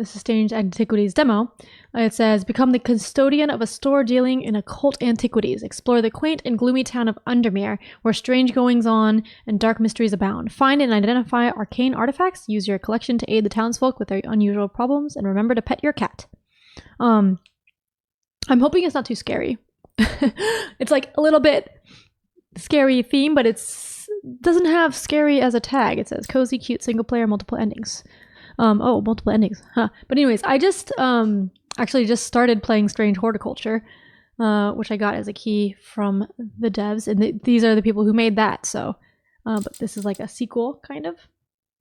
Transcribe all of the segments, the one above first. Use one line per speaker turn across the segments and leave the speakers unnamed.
this is Strange Antiquities demo. It says, become the custodian of a store dealing in occult antiquities. Explore the quaint and gloomy town of Undermere, where strange goings-on and dark mysteries abound. Find and identify arcane artifacts. Use your collection to aid the townsfolk with their unusual problems. And remember to pet your cat. I'm hoping it's not too scary. It's like a little bit scary theme, but doesn't have scary as a tag. It says cozy, cute, single player, multiple endings. Multiple endings. Huh. But anyways, I just actually just started playing Strange Horticulture, which I got as a key from the devs, and these are the people who made that. So, but this is like a sequel, kind of,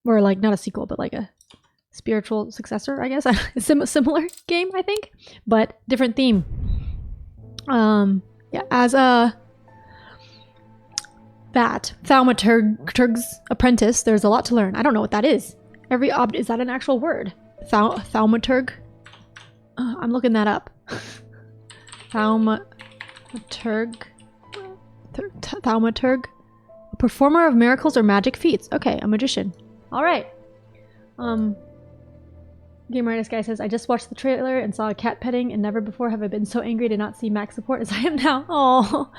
or like not a sequel, but like a spiritual successor, I guess. Similar game, I think, but different theme. Yeah, as a thaumaturg's apprentice, there's a lot to learn. I don't know what that is. Is that an actual word? Thaumaturg? I'm looking that up. Thaumaturg? Thaumaturg? A performer of miracles or magic feats. Okay, a magician. Alright. Game Artist Guy says, I just watched the trailer and saw a cat petting, and never before have I been so angry to not see max support as I am now. Oh,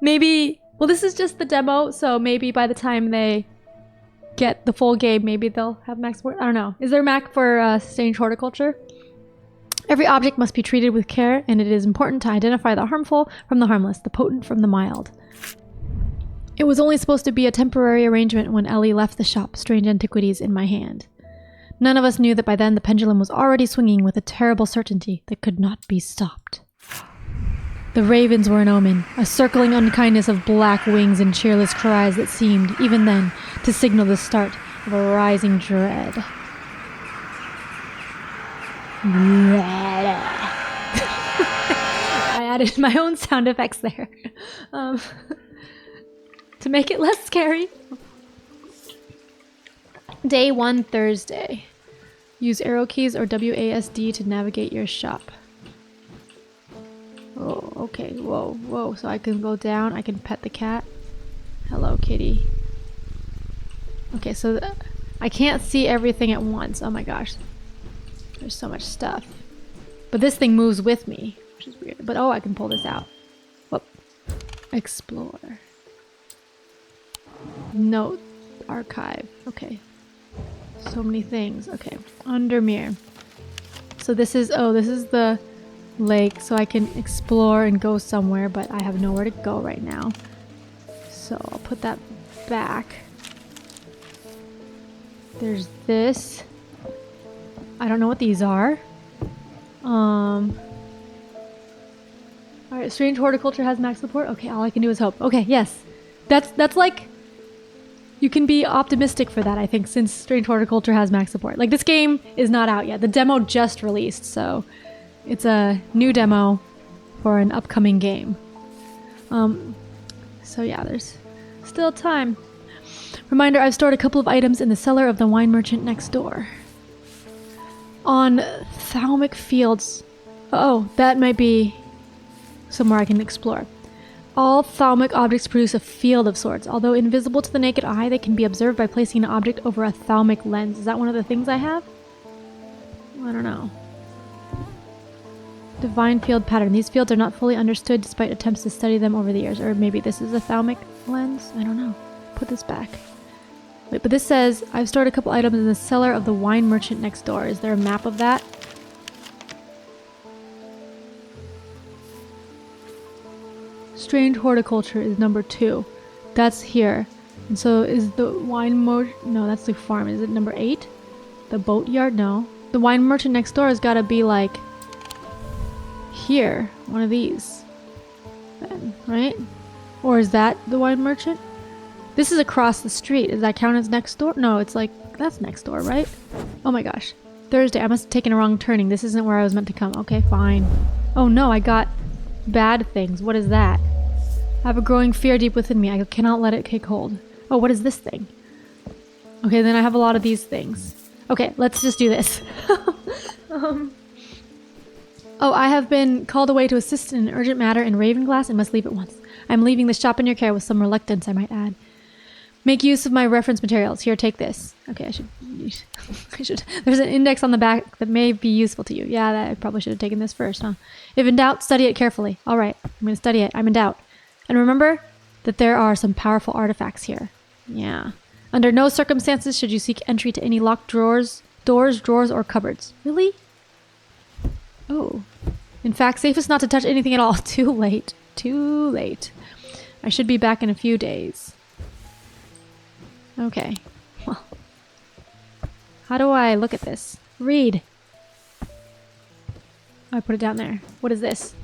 maybe, well, this is just the demo, so maybe by the time they get the full game, maybe they'll have max support. I don't know. Is there Mac for Strange Horticulture? Every object must be treated with care, and it is important to identify the harmful from the harmless, the potent from the mild. It was only supposed to be a temporary arrangement when Ellie left the shop, Strange Antiquities in my hand. None of us knew that by then the pendulum was already swinging with a terrible certainty that could not be stopped. The ravens were an omen, a circling unkindness of black wings and cheerless cries that seemed, even then, to signal the start of a rising dread. I added my own sound effects there. To make it less scary. Day 1, Thursday. Use arrow keys or WASD to navigate your shop. Oh, okay. Whoa, whoa. So I can go down. I can pet the cat. Hello, kitty. Okay, so I can't see everything at once. Oh my gosh. There's so much stuff. But this thing moves with me, which is weird. But oh, I can pull this out. Whoop. Explore. Note. Archive. Okay. So many things. Okay. Undermere. So this is the lake, so I can explore and go somewhere, but I have nowhere to go right now. So I'll put that back. There's this. I don't know what these are. Alright, Strange Horticulture has max support? Okay, all I can do is hope. Okay, yes. That's like, you can be optimistic for that, I think, since Strange Horticulture has max support. Like, this game is not out yet. The demo just released, so it's a new demo for an upcoming game. So yeah, there's still time. Reminder, I've stored a couple of items in the cellar of the wine merchant next door. On Thalmic Fields. Oh, that might be somewhere I can explore. All thalmic objects produce a field of sorts. Although invisible to the naked eye, they can be observed by placing an object over a thalmic lens. Is that one of the things I have? I don't know. Divine field pattern. These fields are not fully understood despite attempts to study them over the years. Or maybe this is a thalmic lens? I don't know. Put this back. Wait, but this says, I've stored a couple items in the cellar of the wine merchant next door. Is there a map of that? Strange Horticulture is number 2. That's here. And so is the wine merchant... No, that's the farm. Is it number 8? The boatyard? No. The wine merchant next door has got to be like... here. One of these. Then, right? Or is that the wine merchant? This is across the street. Does that count as next door? No, it's like... that's next door, right? Oh my gosh. Thursday. I must have taken a wrong turning. This isn't where I was meant to come. Okay, fine. Oh no, I got bad things. What is that? I have a growing fear deep within me. I cannot let it take hold. Oh, what is this thing? Okay, then I have a lot of these things. Okay, let's just do this. Oh, I have been called away to assist in an urgent matter in Ravenglass and must leave at once. I'm leaving the shop in your care with some reluctance, I might add. Make use of my reference materials. Here, take this. Okay, I should. There's an index on the back that may be useful to you. Yeah, I probably should have taken this first, huh? If in doubt, study it carefully. All right, I'm going to study it. I'm in doubt. And remember that there are some powerful artifacts here. Yeah. Under no circumstances should you seek entry to any locked doors, or cupboards. Really? Oh. In fact, safest not to touch anything at all. Too late. Too late. I should be back in a few days. Okay. Well. How do I look at this? Read. I put it down there. What is this?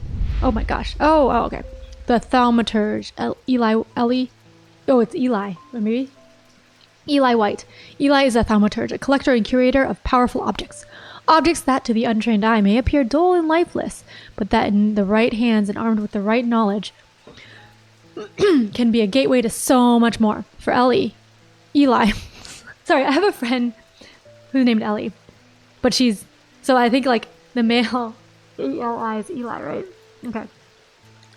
Oh my gosh. Oh, okay. The thaumaturge. Ellie. Oh, it's Eli. Or maybe? Eli White. Eli is a thaumaturge, a collector and curator of powerful objects. Objects that, to the untrained eye, may appear dull and lifeless, but that in the right hands and armed with the right knowledge can be a gateway to so much more. For Eli. Sorry, I have a friend who's named Ellie, but she's... So I think, like, the male E-L-I is Eli, right? Okay.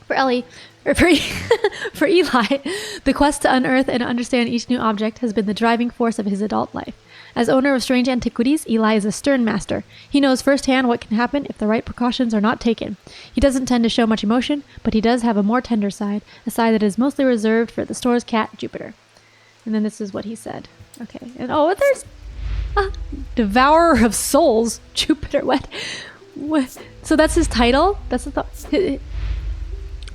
For Ellie... For Eli, the quest to unearth and understand each new object has been the driving force of his adult life. As owner of Strange Antiquities, Eli is a stern master. He knows firsthand what can happen if the right precautions are not taken. He doesn't tend to show much emotion, but he does have a more tender side, a side that is mostly reserved for the store's cat, Jupiter. And then this is what he said. Okay. And oh, there's... Devourer of Souls, Jupiter. What? So that's his title? That's the thought.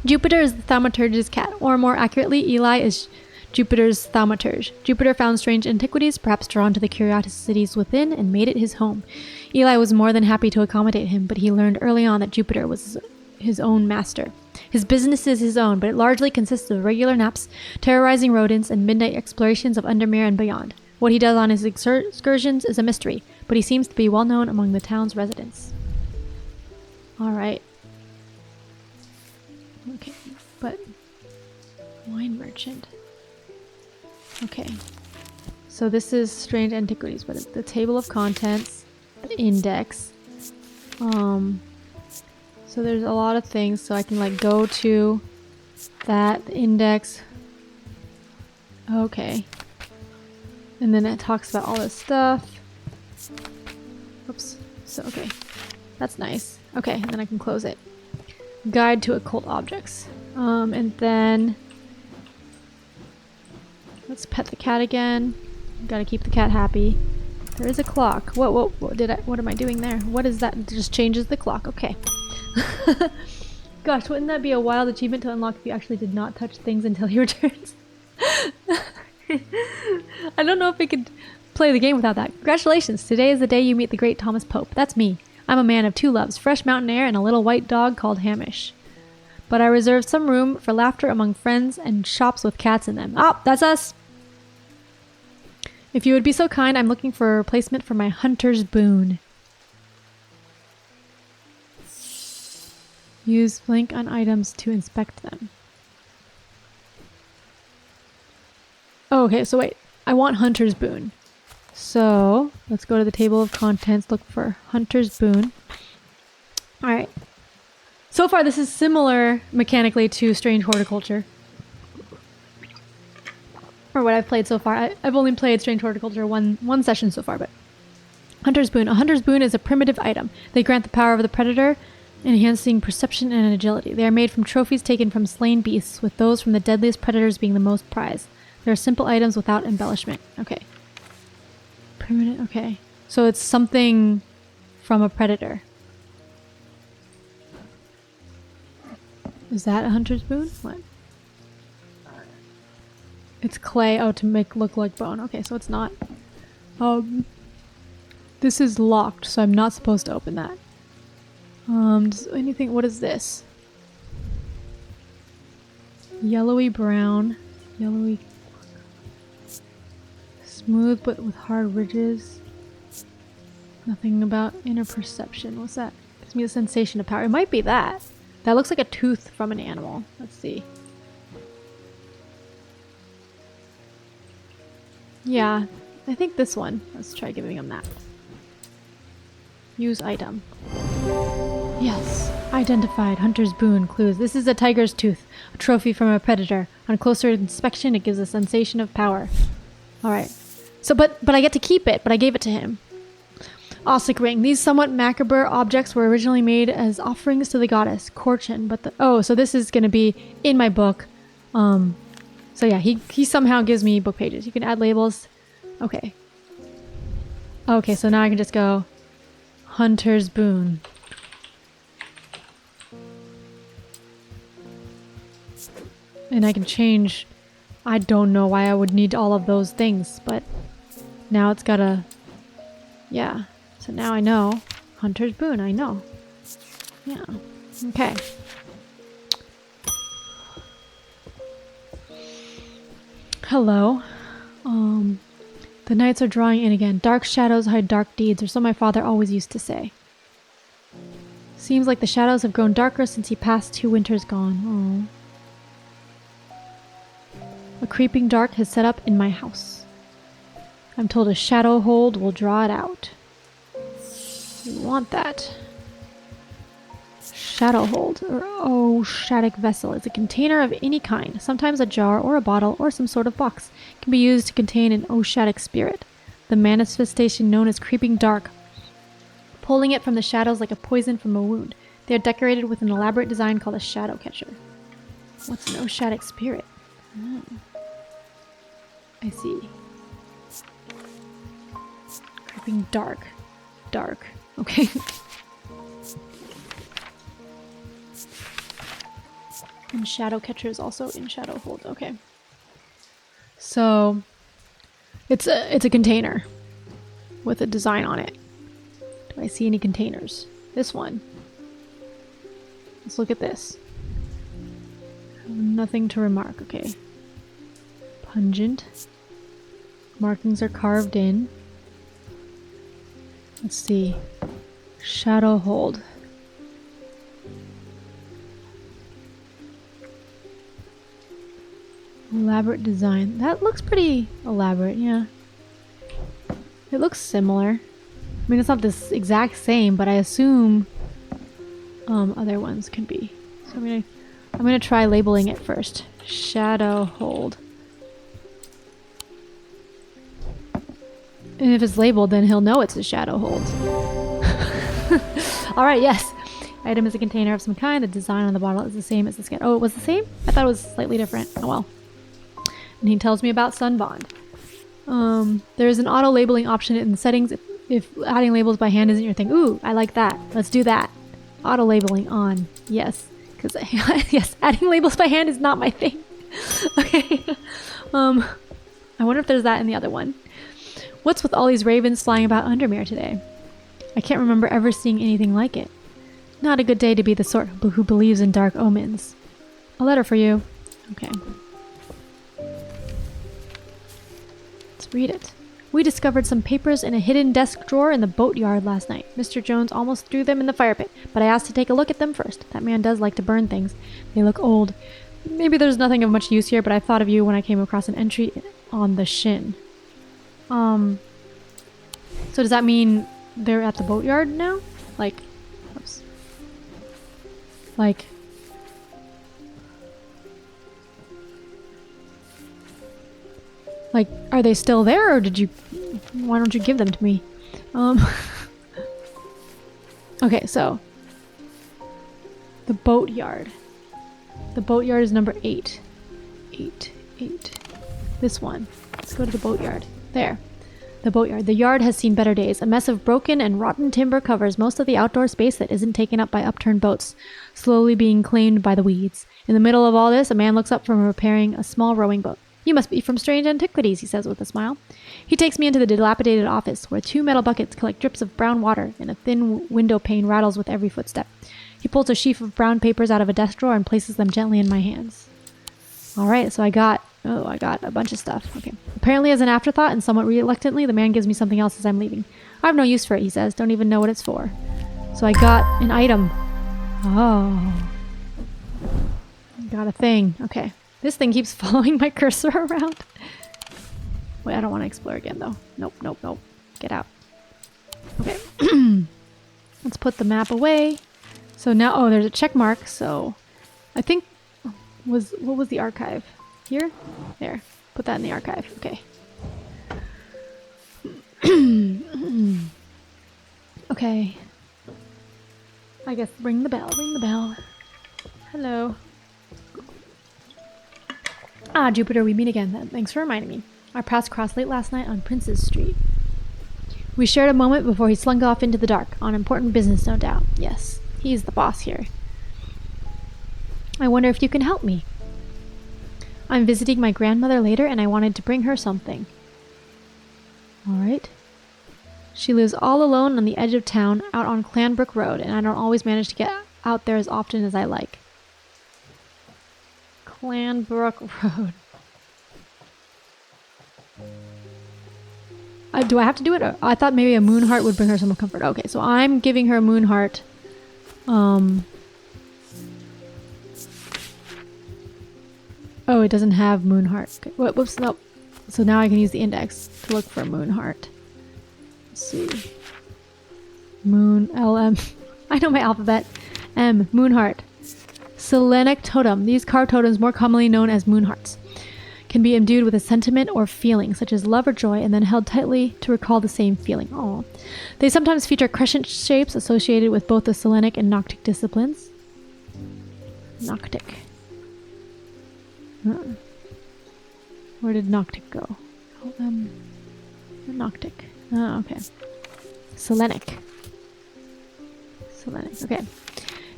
Jupiter is the thaumaturge's cat, or more accurately, Eli is Jupiter's thaumaturge. Jupiter found strange antiquities, perhaps drawn to the curiosities within, and made it his home. Eli was more than happy to accommodate him, but he learned early on that Jupiter was his own master. His business is his own, but it largely consists of regular naps, terrorizing rodents, and midnight explorations of Undermere and beyond. What he does on his excursions is a mystery, but he seems to be well known among the town's residents. Alright. Okay, but wine merchant. Okay, so this is Strange Antiquities, but it's the table of contents, the index. So there's a lot of things, so I can like go to that index. Okay, and then it talks about all this stuff. Oops. So okay, that's nice. Okay, and then I can close it. Guide to occult objects. And then let's pet the cat again. Gotta keep the cat happy. There is a clock. What am I doing there? What is that? It just changes the clock. Okay. Gosh, wouldn't that be a wild achievement to unlock if you actually did not touch things until he returns? I don't know if we could play the game without that. Congratulations! Today is the day you meet the great Thomas Pope. That's me. I'm a man of two loves, fresh mountain air and a little white dog called Hamish. But I reserve some room for laughter among friends and shops with cats in them. Oh, that's us! If you would be so kind, I'm looking for a replacement for my hunter's boon. Use blink on items to inspect them. Oh, okay, so wait. I want hunter's boon. So, let's go to the table of contents, look for Hunter's Boon. Alright. So far, this is similar mechanically to Strange Horticulture. Or what I've played so far. I've only played Strange Horticulture one session so far, but... Hunter's Boon. A Hunter's Boon is a primitive item. They grant the power of the predator, enhancing perception and agility. They are made from trophies taken from slain beasts, with those from the deadliest predators being the most prized. They are simple items without embellishment. Okay. Permanent, okay. So it's something from a predator. Is that a hunter's boon? What? It's clay. Oh, to make look like bone. Okay, so it's not. This is locked, so I'm not supposed to open that. Does anything... What is this? Yellowy brown. Yellowy... Smooth but with hard ridges. Nothing about inner perception. What's that? Gives me the sensation of power. It might be that. That looks like a tooth from an animal. Let's see. Yeah, I think this one. Let's try giving him that. Use item. Yes. Identified. Hunter's boon. Clues. This is a tiger's tooth. A trophy from a predator. On closer inspection, it gives a sensation of power. Alright. So, but I get to keep it, but I gave it to him. Ossic ring. These somewhat macabre objects were originally made as offerings to the goddess, Korchen, but so this is gonna be in my book. So yeah, he somehow gives me book pages. You can add labels. Okay. Okay, so now I can just go Hunter's boon. And I can change. I don't know why I would need all of those things, but now it's gotta, yeah. So now I know. Hunter's boon, I know. Yeah. Okay. Hello. The nights are drawing in again. Dark shadows hide dark deeds, or so my father always used to say. Seems like the shadows have grown darker since he passed 2 winters gone. Oh. A creeping dark has set up in my house. I'm told a shadow hold will draw it out. You want that. Shadow hold, or oceanic vessel, is a container of any kind, sometimes a jar or a bottle or some sort of box. It can be used to contain an oceanic spirit, the manifestation known as creeping dark, pulling it from the shadows like a poison from a wound. They are decorated with an elaborate design called a shadow catcher. What's an oceanic spirit? Oh. I see. Creeping dark. Dark. Okay. And shadow catcher is also in shadow hold. Okay. So it's a container with a design on it. Do I see any containers? This one. Let's look at this. Nothing to remark. Okay. Pungent. Markings are carved in. Let's see. Shadow hold. Elaborate design. That looks pretty elaborate, yeah. It looks similar. I mean, it's not this exact same, but I assume other ones could be. So I'm gonna try labeling it first. Shadow hold. And if it's labeled, then he'll know it's a shadow hold. Alright, yes. Item is a container of some kind. The design on the bottle is the same as the skin. Oh, it was the same? I thought it was slightly different. Oh well. And he tells me about Sunbond. There is an auto labeling option in the settings if adding labels by hand isn't your thing. Ooh, I like that. Let's do that. Auto labeling on. Yes. Because yes, adding labels by hand is not my thing. Okay. I wonder if there's that in the other one. What's with all these ravens flying about Undermere today? I can't remember ever seeing anything like it. Not a good day to be the sort who believes in dark omens. A letter for you. Okay. Let's read it. We discovered some papers in a hidden desk drawer in the boatyard last night. Mr. Jones almost threw them in the fire pit, but I asked to take a look at them first. That man does like to burn things. They look old. Maybe there's nothing of much use here, but I thought of you when I came across an entry on the shin. So does that mean they're at the boatyard now? Like, oops. Like, are they still there, or why don't you give them to me? Okay, so the boatyard. The boatyard is number 8. 8. This one. Let's go to the boatyard. There. The boatyard. The yard has seen better days. A mess of broken and rotten timber covers most of the outdoor space that isn't taken up by upturned boats, slowly being claimed by the weeds. In the middle of all this, a man looks up from repairing a small rowing boat. You must be from Strange Antiquities, he says with a smile. He takes me into the dilapidated office, where 2 metal buckets collect drips of brown water, and a thin window pane rattles with every footstep. He pulls a sheaf of brown papers out of a desk drawer and places them gently in my hands. Alright, so I got a bunch of stuff. Okay. Apparently as an afterthought and somewhat reluctantly, the man gives me something else as I'm leaving. I have no use for it, he says. Don't even know what it's for. So I got an item. Oh. Got a thing. Okay. This thing keeps following my cursor around. Wait, I don't want to explore again, though. Nope. Get out. Okay. Let's put the map away. So now, oh, there's a check mark. So I think what was the archive? Here? There. Put that in the archive. Okay. Okay. I guess ring the bell. Ring the bell. Hello. Ah, Jupiter, we meet again. Thanks for reminding me. Our paths crossed late last night on Prince's Street. We shared a moment before he slunk off into the dark, on important business, no doubt. Yes, he's the boss here. I wonder if you can help me. I'm visiting my grandmother later, and I wanted to bring her something. Alright. She lives all alone on the edge of town, out on Clanbrook Road, and I don't always manage to get out there as often as I like. Clanbrook Road. Do I have to do it? I thought maybe a moon heart would bring her some comfort. Okay, so I'm giving her a moon heart. Oh, it doesn't have moon heart. Okay. Whoops, no. So now I can use the index to look for a moon heart. Let's see. Moon, LM. I know my alphabet. M, moon heart. Selenic totem. These carved totems, more commonly known as moon hearts, can be imbued with a sentiment or feeling, such as love or joy, and then held tightly to recall the same feeling. Aww. They sometimes feature crescent shapes associated with both the Selenic and Noctic disciplines. Noctic. Where did Noctic go? Noctic. Oh, okay. Selenic. Selenic. Okay.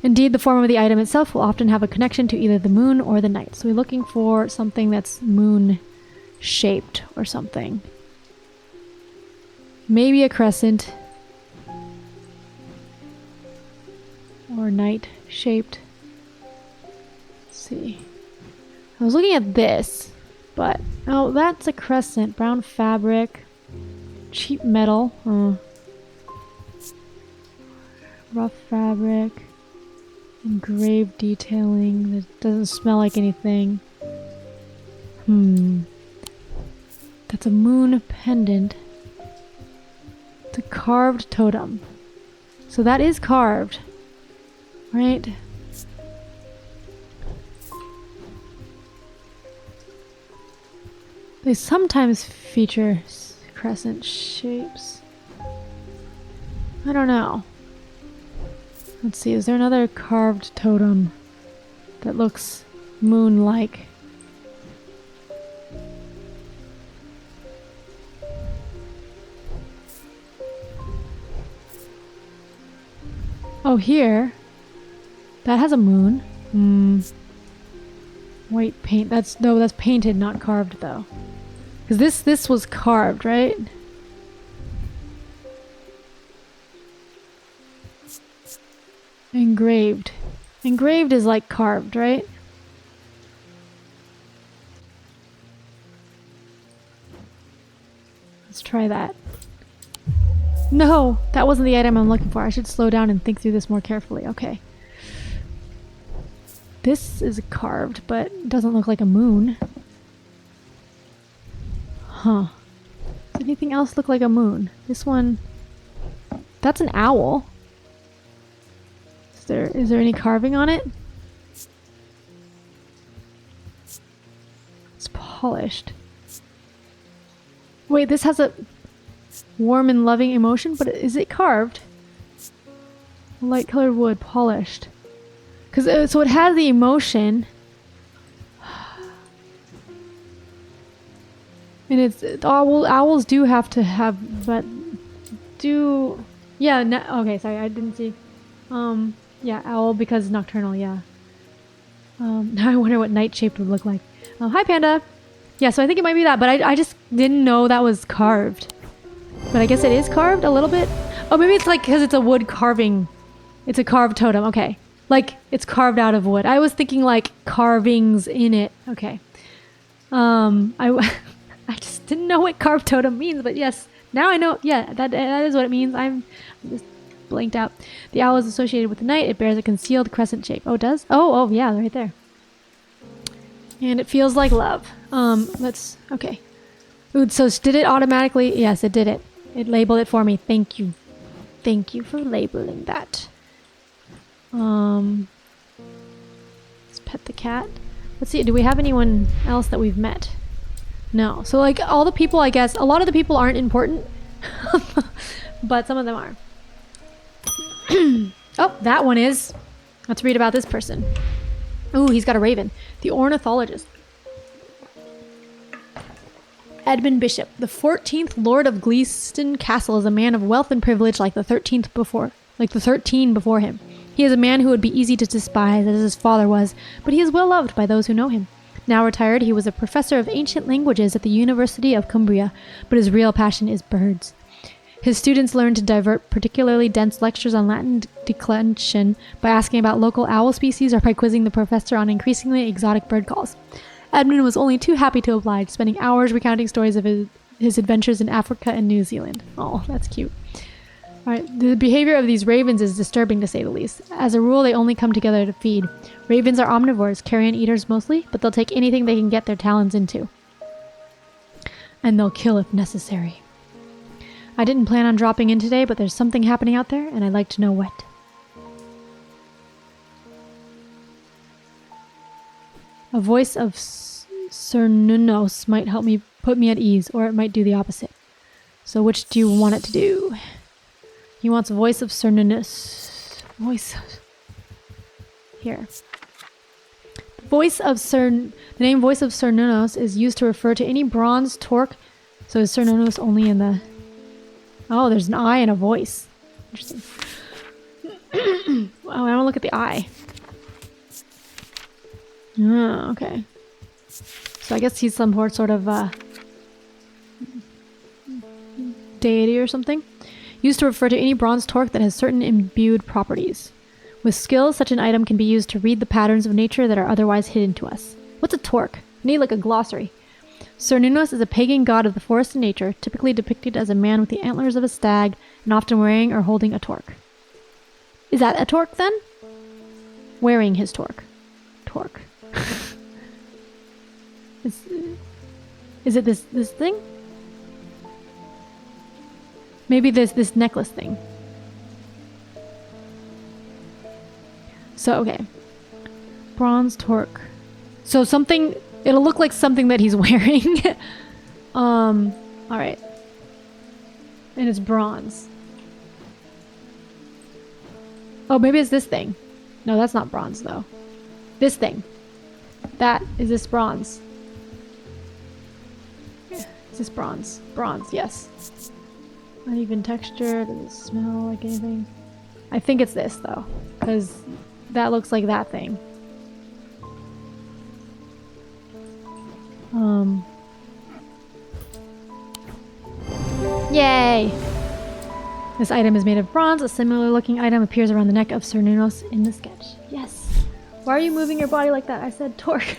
Indeed, the form of the item itself will often have a connection to either the moon or the night. So we're looking for something that's moon-shaped or something. Maybe a crescent. Or night-shaped. Let's see. I was looking at this, but... Oh, that's a crescent. Brown fabric. Cheap metal. Rough fabric. Engraved detailing. That doesn't smell like anything. That's a moon pendant. It's a carved totem. So that is carved. Right? They sometimes feature crescent shapes. I don't know. Let's see, is there another carved totem that looks moon-like? Oh, here. That has a moon. White paint. That's painted, not carved though. Because this was carved, right? Engraved. Engraved is like carved, right? Let's try that. No! That wasn't the item I'm looking for. I should slow down and think through this more carefully. Okay. This is carved, but it doesn't look like a moon. Huh. Does anything else look like a moon? This one... That's an owl. Is there any carving on it? It's polished. Wait, this has a warm and loving emotion, but is it carved? Light colored wood, polished. So it has the emotion. And it's owls do have to have, but do yeah. Okay, sorry, I didn't see. Yeah, owl because nocturnal. Yeah. Now I wonder what night shaped would look like. Hi, Panda. Yeah, so I think it might be that, but I just didn't know that was carved. But I guess it is carved a little bit. Oh, maybe it's like because it's a wood carving. It's a carved totem. Okay, like it's carved out of wood. I was thinking like carvings in it. Okay. I just didn't know what carved totem means, but yes, now I know. Yeah, that is what it means. I'm just blanked out. The owl is associated with the night. It bears a concealed crescent shape. Oh, it does? Oh, yeah, right there. And it feels like love. Okay. Ooh, so did it automatically? Yes, it did it. It labeled it for me. Thank you. Thank you for labeling that. Let's pet the cat. Let's see, do we have anyone else that we've met? No. So like all the people, I guess, a lot of the people aren't important, but some of them are. Oh, that one is. Let's read about this person. Ooh, he's got a raven. The ornithologist. Edmund Bishop, the 14th Lord of Gleeston Castle, is a man of wealth and privilege like the 13 before him. He is a man who would be easy to despise, as his father was, but he is well loved by those who know him. Now retired, he was a professor of ancient languages at the University of Cumbria, but his real passion is birds. His students learn to divert particularly dense lectures on Latin declension by asking about local owl species or by quizzing the professor on increasingly exotic bird calls. Edmund was only too happy to oblige, spending hours recounting stories of his adventures in Africa and New Zealand. Oh, that's cute. Alright, the behavior of these ravens is disturbing to say the least. As a rule, they only come together to feed. Ravens are omnivores, carrion eaters mostly, but they'll take anything they can get their talons into. And they'll kill if necessary. I didn't plan on dropping in today, but there's something happening out there, and I'd like to know what. A voice of Cernunnos might help me put me at ease, or it might do the opposite. So which do you want it to do? He wants a voice of Cernunnos. Here. The name Voice of Cernunnos is used to refer to any bronze torque. So is Cernunnos only in the... Oh, there's an eye and a voice. Interesting. Oh, I want to look at the eye. Oh, okay. So I guess he's some sort of deity or something. Used to refer to any bronze torque that has certain imbued properties. With skill, such an item can be used to read the patterns of nature that are otherwise hidden to us. What's a torque? I need like a glossary. Cernunnos is a pagan god of the forest and nature, typically depicted as a man with the antlers of a stag and often wearing or holding a torque. Is that a torque then? Wearing his torque. Torque. Is it this thing? Maybe this necklace thing. So, okay. Bronze torque. So something... It'll look like something that he's wearing. Alright. And it's bronze. Oh, maybe it's this thing. No, that's not bronze, though. This thing. Is this bronze? Is this bronze? Bronze, yes. Uneven texture. Does it smell like anything? I think it's this, though. Because that looks like that thing. Yay! This item is made of bronze. A similar looking item appears around the neck of Cernunnos in the sketch. Yes! Why are you moving your body like that? I said torque.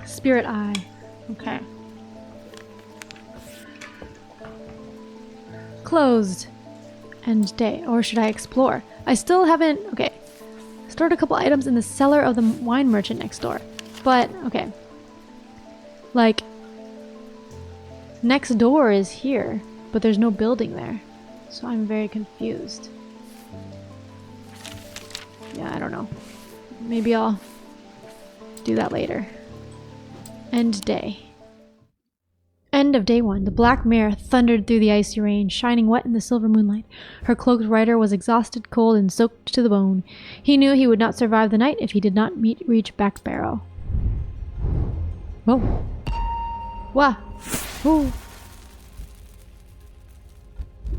Spirit eye. Okay. Closed. End day. Or should I explore? I still haven't... Okay. Stored a couple items in the cellar of the wine merchant next door. But, okay. Like, next door is here, but there's no building there. So I'm very confused. Yeah, I don't know. Maybe I'll do that later. End day. End of day one. The black mare thundered through the icy rain, shining wet in the silver moonlight. Her cloaked rider was exhausted, cold, and soaked to the bone. He knew he would not survive the night if he did not reach Back Barrow. Whoa. Wah. Ooh.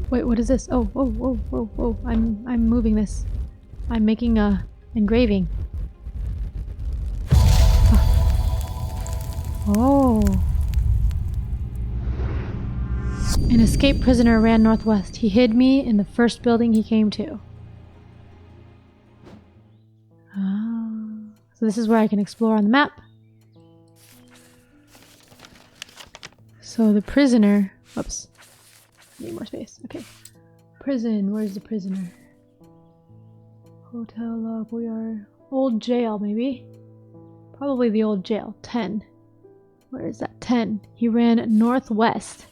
Wait, what is this? Oh, whoa, whoa, whoa, whoa. I'm moving this. I'm making a engraving. Oh. An escaped prisoner ran northwest. He hid me in the first building he came to. So this is where I can explore on the map. So the prisoner... Whoops. Need more space. Okay. Prison. Where's the prisoner? Hotel log. We are... Old jail, maybe? Probably the old jail. 10. Where is that? 10. He ran northwest.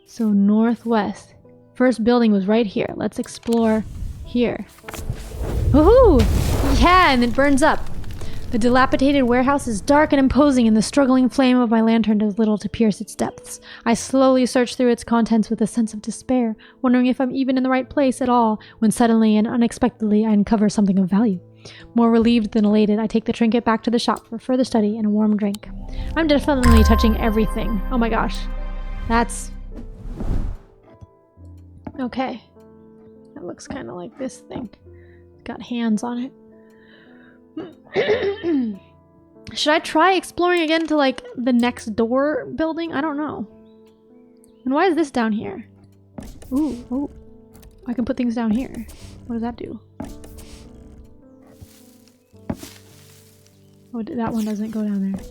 So northwest. First building was right here. Let's explore Here. Woohoo! Yeah, and it burns up. The dilapidated warehouse is dark and imposing, and the struggling flame of my lantern does little to pierce its depths. I slowly search through its contents with a sense of despair, wondering if I'm even in the right place at all, when suddenly and unexpectedly I uncover something of value. More relieved than elated, I take the trinket back to the shop for further study and a warm drink. I'm definitely touching everything. Oh my gosh. That's... okay. That looks kind of like this thing. It's got hands on it. Should I try exploring again to like the next door building? I don't know. And why is this down here? Ooh, oh. I can put things down here. What does that do? Oh, that one doesn't go down there.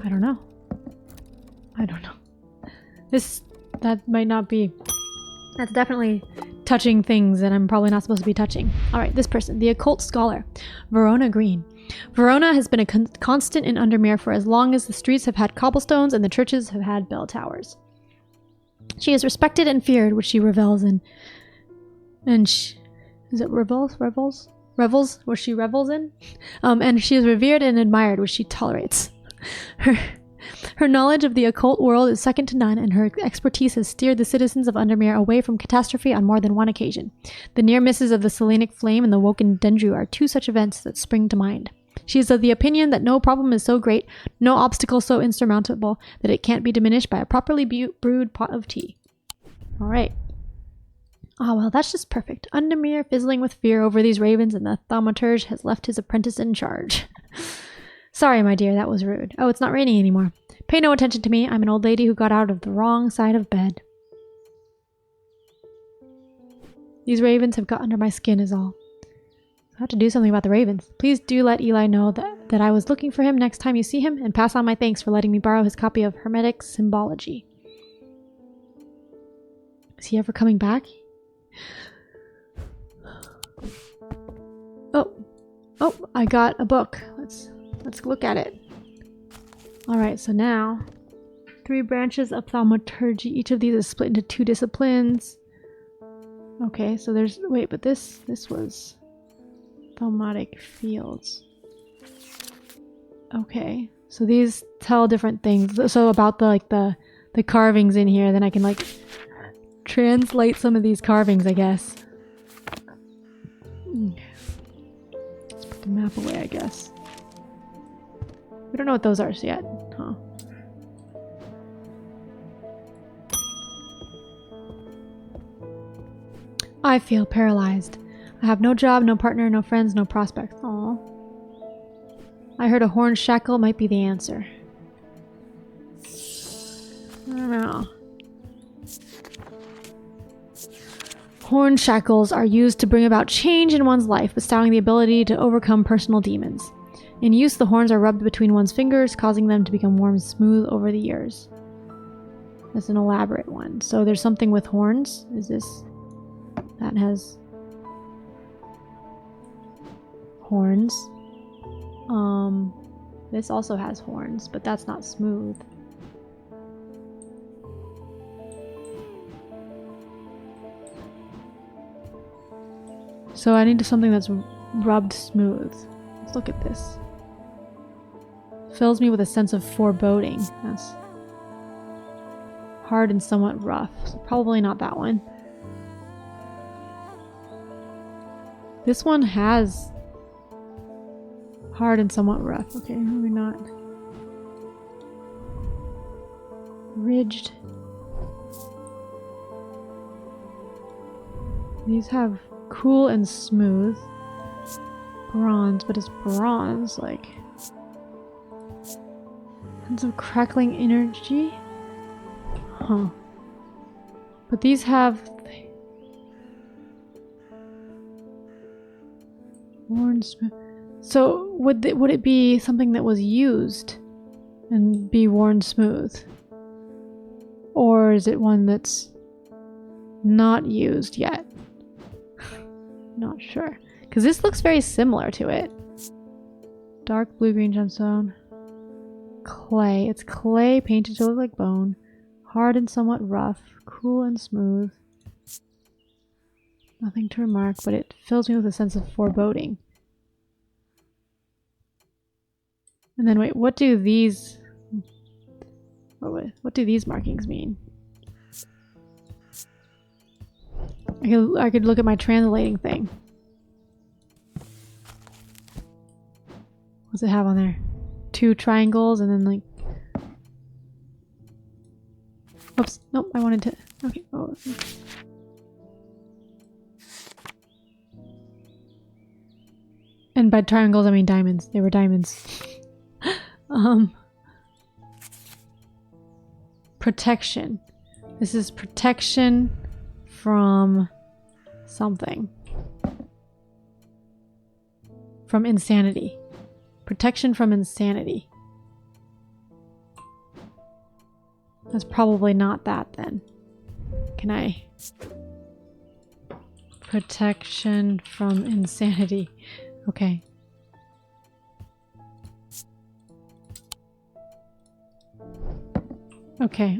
I don't know. I don't know. That might not be... That's definitely touching things that I'm probably not supposed to be touching. Alright, this person. The occult scholar. Verona Green. Verona has been a constant in Undermere for as long as the streets have had cobblestones and the churches have had bell towers. She is respected and feared, which she revels in. And is it revels? Revels? What she revels in? And she is revered and admired, which she tolerates. Her knowledge of the occult world is second to none, and her expertise has steered the citizens of Undermere away from catastrophe on more than one occasion. The near misses of the Selenic Flame and the Woken Dendru are two such events that spring to mind. She is of the opinion that no problem is so great, no obstacle so insurmountable, that it can't be diminished by a properly brewed pot of tea. Alright. Ah, well, that's just perfect. Undermere fizzling with fear over these ravens, and the thaumaturge has left his apprentice in charge. Sorry, my dear, that was rude. Oh, it's not raining anymore. Pay no attention to me. I'm an old lady who got out of the wrong side of bed. These ravens have got under my skin is all. I have to do something about the ravens. Please do let Eli know that I was looking for him next time you see him, and pass on my thanks for letting me borrow his copy of Hermetic Symbology. Is he ever coming back? Oh, I got a book. Let's look at it. Alright, so now 3 branches of thaumaturgy. Each of these is split into 2 disciplines. Okay, so there's... wait, but this was thaumatic fields. Okay, so these tell different things. So about the carvings in here, then I can like translate some of these carvings, I guess. Let's put the map away, I guess. We don't know what those are yet, huh? I feel paralyzed. I have no job, no partner, no friends, no prospects. Aww. I heard a horn shackle might be the answer. I don't know. Horn shackles are used to bring about change in one's life, bestowing the ability to overcome personal demons. In use, the horns are rubbed between one's fingers, causing them to become warm and smooth over the years. That's an elaborate one. So there's something with horns. Is this... that has... horns. This also has horns, but that's not smooth. So I need something that's rubbed smooth. Let's look at this. Fills me with a sense of foreboding. That's hard and somewhat rough. So probably not that one. This one has hard and somewhat rough. Okay, maybe not. Ridged. These have cool and smooth. Bronze, but it's bronze, like... sense of crackling energy? Huh. But these have... worn smooth. So would it be something that was used and be worn smooth? Or is it one that's not used yet? Not sure. Because this looks very similar to it. Dark blue-green gemstone. Clay. It's clay painted to look like bone. Hard and somewhat rough. Cool and smooth. Nothing to remark, but it fills me with a sense of foreboding. And then wait, what do these... What do these markings mean? I could look at my translating thing. What's it have on there? 2 triangles and then like... Oops, nope, I wanted to... Okay, oh. And by triangles I mean diamonds. They were diamonds. Protection. This is protection from something. From insanity. Protection from insanity. That's probably not that then. Can I? Protection from insanity. Okay. Okay,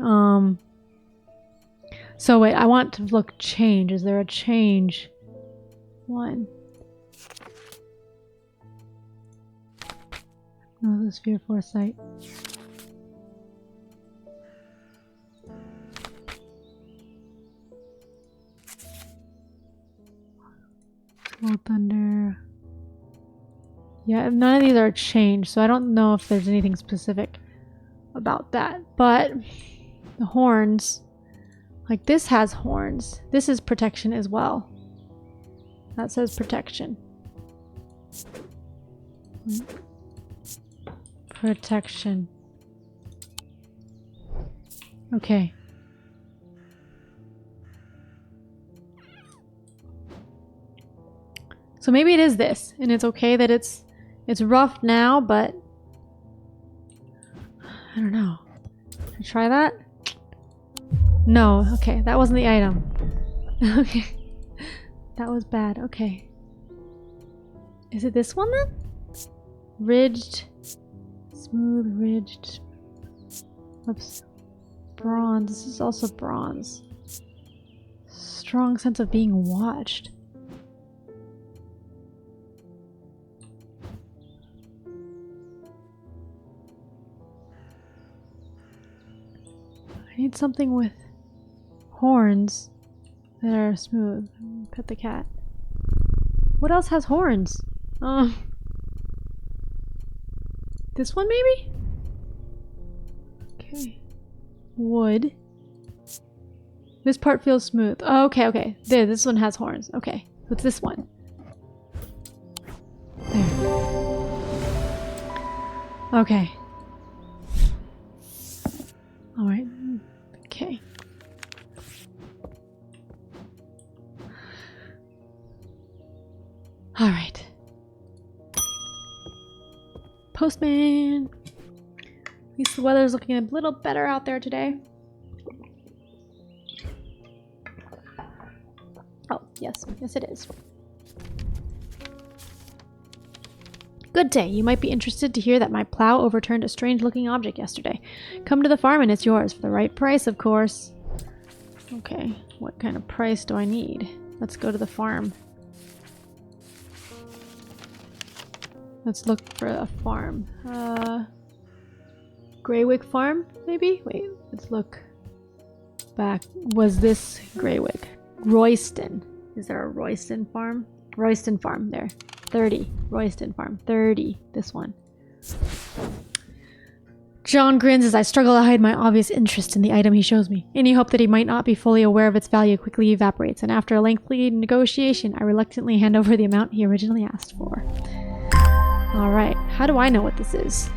so wait, I want to look change. Is there a change? 1. No, the sphere foresight. Cold thunder. Yeah, none of these are changed, so I don't know if there's anything specific about that. But the horns, like this has horns. This is protection as well. That says protection. Protection. Okay. So maybe it is this, and it's okay that it's rough now, but I don't know. Should I try that? No, okay, that wasn't the item. Okay. That was bad, okay. Is it this one then? Ridged. Smooth, ridged. Oops. Bronze. This is also bronze. Strong sense of being watched. I need something with horns that are smooth. Pet the cat. What else has horns? This one maybe? Okay. Wood. This part feels smooth. Oh, okay, okay. There, this one has horns. Okay. What's this one? There. Okay. Alright. Okay. Alright. Postman! At least the weather's looking a little better out there today. Oh, yes. Yes, it is. Good day. You might be interested to hear that my plow overturned a strange-looking object yesterday. Come to the farm and it's yours, for the right price, of course. Okay. What kind of price do I need? Let's go to the farm. Let's look for a farm. Greywick Farm, maybe? Wait, let's look back. Was this Greywick? Royston. Is there a Royston Farm? Royston Farm, there. 30. Royston Farm. 30. This one. John grins as I struggle to hide my obvious interest in the item he shows me. Any hope that he might not be fully aware of its value quickly evaporates, and after a lengthy negotiation, I reluctantly hand over the amount he originally asked for. Alright, how do I know what this is?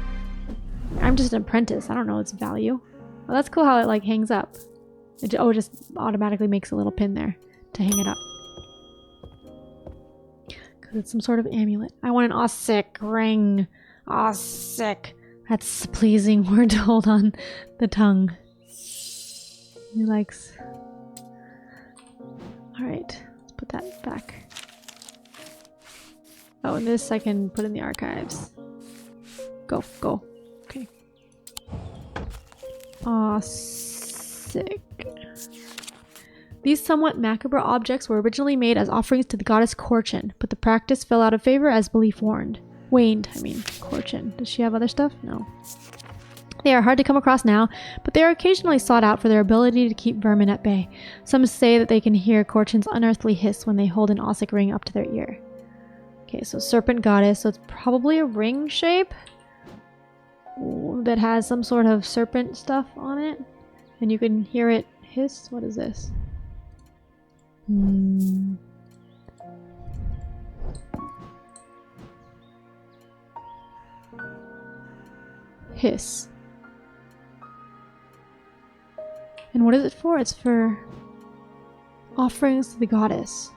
I'm just an apprentice. I don't know its value. Well, that's cool how it like hangs up. It just automatically makes a little pin there to hang it up. Because it's some sort of amulet. I want an Ossic ring. Ossic. That's a pleasing word to hold on the tongue. He likes... Alright, let's put that back. Oh, and this I can put in the archives. Go, go. Okay. Aw, sick. These somewhat macabre objects were originally made as offerings to the goddess Corchin, but the practice fell out of favor as belief waned. Corchin. Does she have other stuff? No. They are hard to come across now, but they are occasionally sought out for their ability to keep vermin at bay. Some say that they can hear Corchin's unearthly hiss when they hold an Ossic ring up to their ear. Okay, so serpent goddess, so it's probably a ring shape that has some sort of serpent stuff on it, and you can hear it hiss. What is this? Hiss. And what is it for? It's for offerings to the goddess.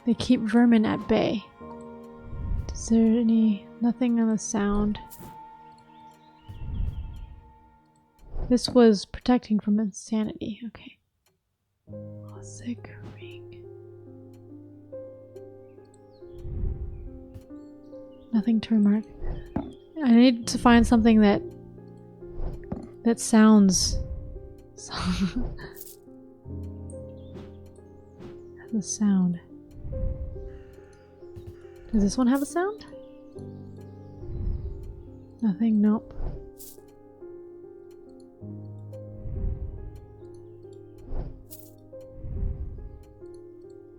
They keep vermin at bay. Is there nothing on the sound? This was protecting from insanity. Okay. Ossic ring. Nothing to remark. I need to find something that sounds the sound. Does this one have a sound? Nothing, nope.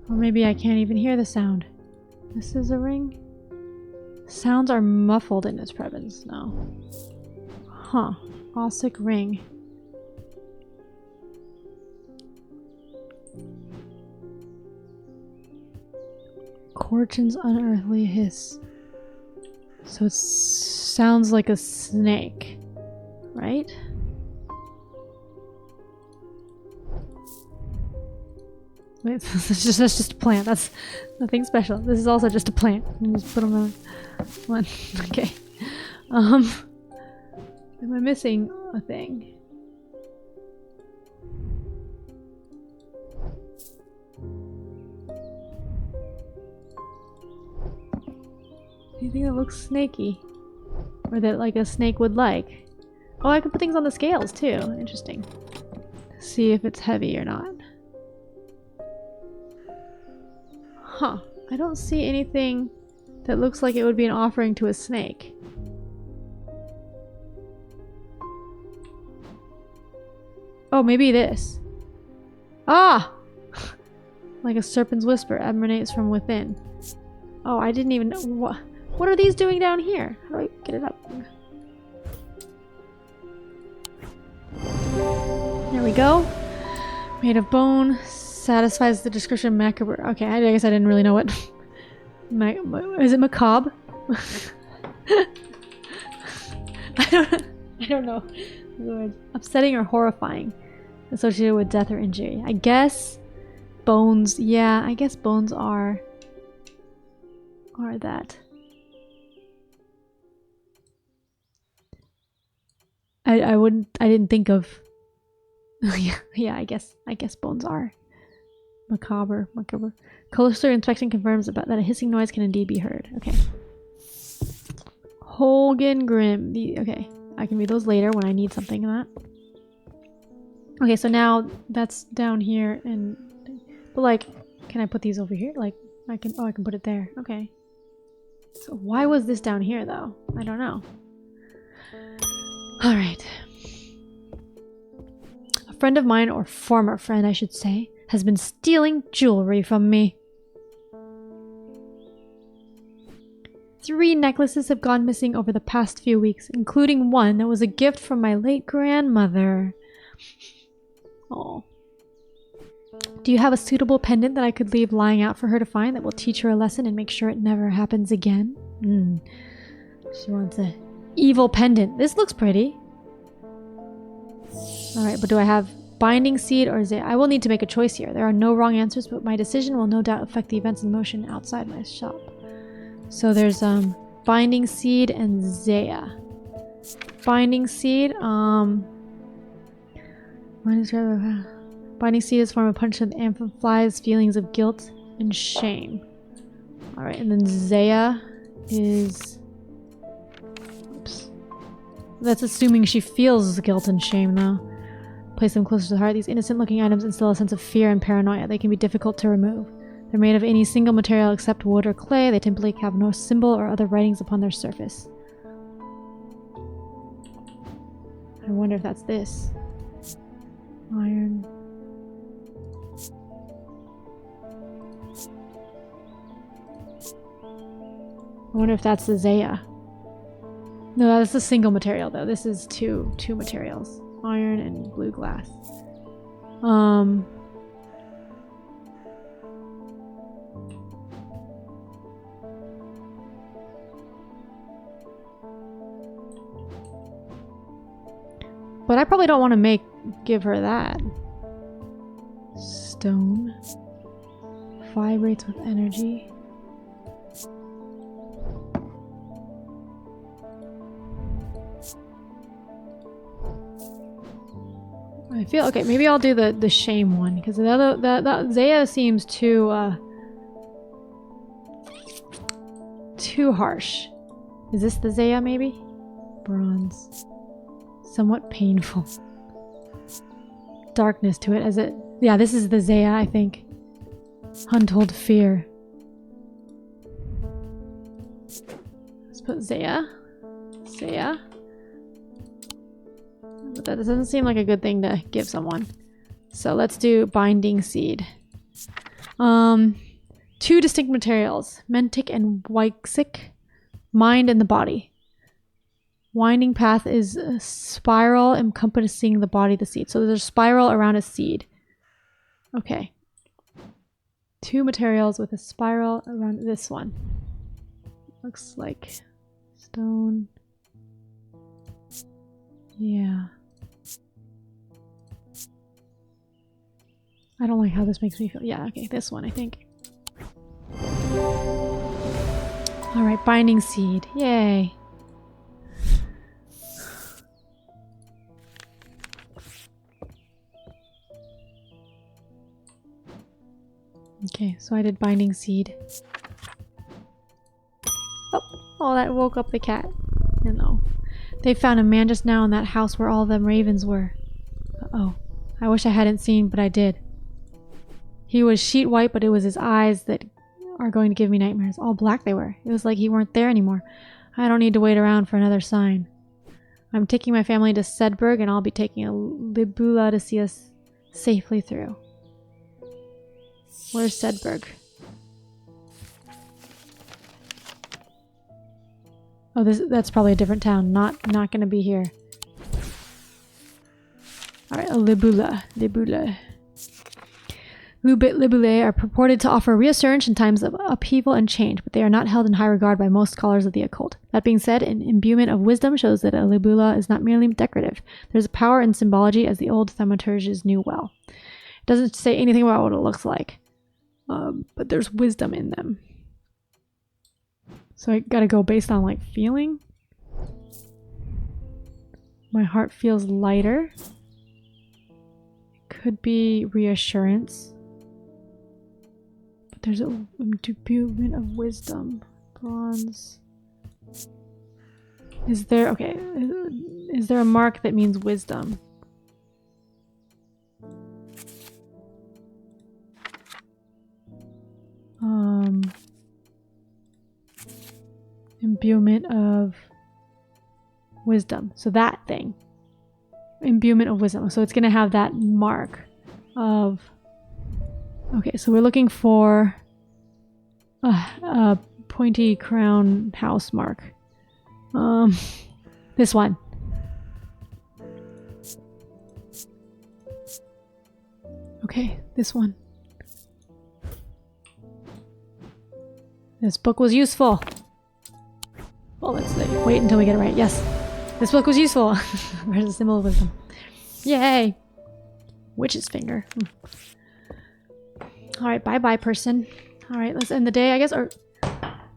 Or maybe I can't even hear the sound. This is a ring? Sounds are muffled in its presence. No. Huh. Ossic ring. Corchin's unearthly hiss. So it sounds like a snake, right? Wait, that's just a plant. That's nothing special. This is also just a plant. You just put them on one. Okay. Am I missing a thing? Anything that looks snaky? Or that like a snake would like? Oh, I can put things on the scales too. Interesting. See if it's heavy or not. Huh. I don't see anything that looks like it would be an offering to a snake. Oh, maybe this. Ah! Like a serpent's whisper emanates from within. Oh, I didn't even know. What are these doing down here? How do I get it up? There we go. Made of bone. Satisfies the description macabre. Okay, I guess I didn't really know what. Is it macabre? I don't know. Upsetting or horrifying. Associated with death or injury. I guess bones. Yeah, I guess bones are that. I didn't think of. yeah, I guess bones are macabre. Closer inspection confirms that a hissing noise can indeed be heard. Okay. Hogan Grim. Okay, I can read those later when I need something in that. Okay, so now that's down here, but like, can I put these over here? Like, I can put it there. Okay. So why was this down here though? I don't know. All right. A friend of mine, or former friend I should say, has been stealing jewelry from me. 3 necklaces have gone missing over the past few weeks, including one that was a gift from my late grandmother. Oh. Do you have a suitable pendant that I could leave lying out for her to find that will teach her a lesson and make sure it never happens again? She wants a evil pendant. This looks pretty. Alright, but do I have binding seed or Zaya? I will need to make a choice here. There are no wrong answers, but my decision will no doubt affect the events in motion outside my shop. So there's binding seed and Zaya. Binding seed, binding seed is a form of punishment that amplifies feelings of guilt and shame. Alright, and then Zaya is... Oops. That's assuming she feels guilt and shame, though. place them closer to the heart. These innocent-looking items instill a sense of fear and paranoia. They can be difficult to remove. They're made of any single material except wood or clay. They typically have no symbol or other writings upon their surface. I wonder if that's this. Iron. I wonder if that's the Zaya. No, that's a single material though. This is two materials. Iron and blue glass. But I probably don't want to give her that. Stone. Vibrates with energy. I feel okay. Maybe I'll do the shame one because the other that Zaya seems too harsh. Is this the Zaya maybe? Bronze. Somewhat painful. Darkness to it as it. Yeah, this is the Zaya, I think. Untold fear. Let's put Zaya. Zaya. But that doesn't seem like a good thing to give someone. So let's do binding seed. 2 distinct materials. Mentic and Weixic. Mind and the body. Winding path is a spiral encompassing the body of the seed. So there's a spiral around a seed. Okay. 2 materials with a spiral around this one. Looks like stone. Yeah. I don't like how this makes me feel. Yeah, okay, this one, I think. Alright, binding seed. Yay. Okay, so I did binding seed. Oh, that woke up the cat. Hello. They found a man just now in that house where all them ravens were. Uh-oh. I wish I hadn't seen, but I did. He was sheet white, but it was his eyes that are going to give me nightmares. All black they were. It was like he weren't there anymore. I don't need to wait around for another sign. I'm taking my family to Sedberg, and I'll be taking a Libula to see us safely through. Where's Sedberg? Oh, that's probably a different town. Not gonna be here. Alright, a Libula. Libulae are purported to offer reassurance in times of upheaval and change, but they are not held in high regard by most scholars of the occult. That being said, an imbuement of wisdom shows that a Libula is not merely decorative. There's a power in symbology, as the old thaumaturges knew well. It doesn't say anything about what it looks like, but there's wisdom in them. So I gotta go based on, like, feeling. My heart feels lighter. It could be reassurance. But there's an imbuement of wisdom. Bronze. Is there... Okay. Is there a mark that means wisdom? Imbuement of wisdom. So that thing. Imbuement of wisdom. So it's going to have that mark of... Okay, so we're looking for a pointy crown house mark. This one. Okay, this one. This book was useful. Well, let's wait until we get it right. Yes. This book was useful. Where's the symbol of wisdom? Yay! Witch's finger. Alright, bye-bye, person. Alright, let's end the day, I guess. Or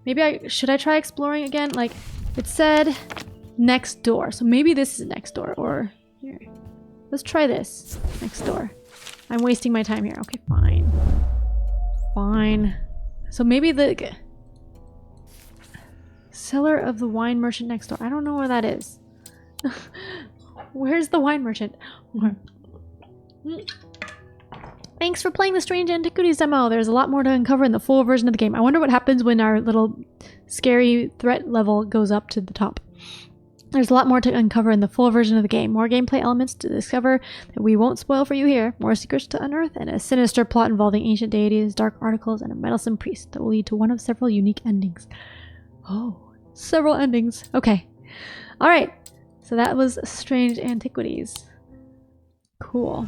maybe should I try exploring again? Like, it said next door. So maybe this is next door. Or here. Let's try this. Next door. I'm wasting my time here. Okay, fine. Fine. So maybe the... Cellar of the wine merchant next door. I don't know where that is. Where's the wine merchant? Thanks for playing the Strange Antiquities demo. There's a lot more to uncover in the full version of the game. I wonder what happens when our little scary threat level goes up to the top. There's a lot more to uncover in the full version of the game. More gameplay elements to discover that we won't spoil for you here. More secrets to unearth, and a sinister plot involving ancient deities, dark articles, and a meddlesome priest that will lead to one of several unique endings. Oh, several endings. Okay. Alright. So that was Strange Antiquities. Cool.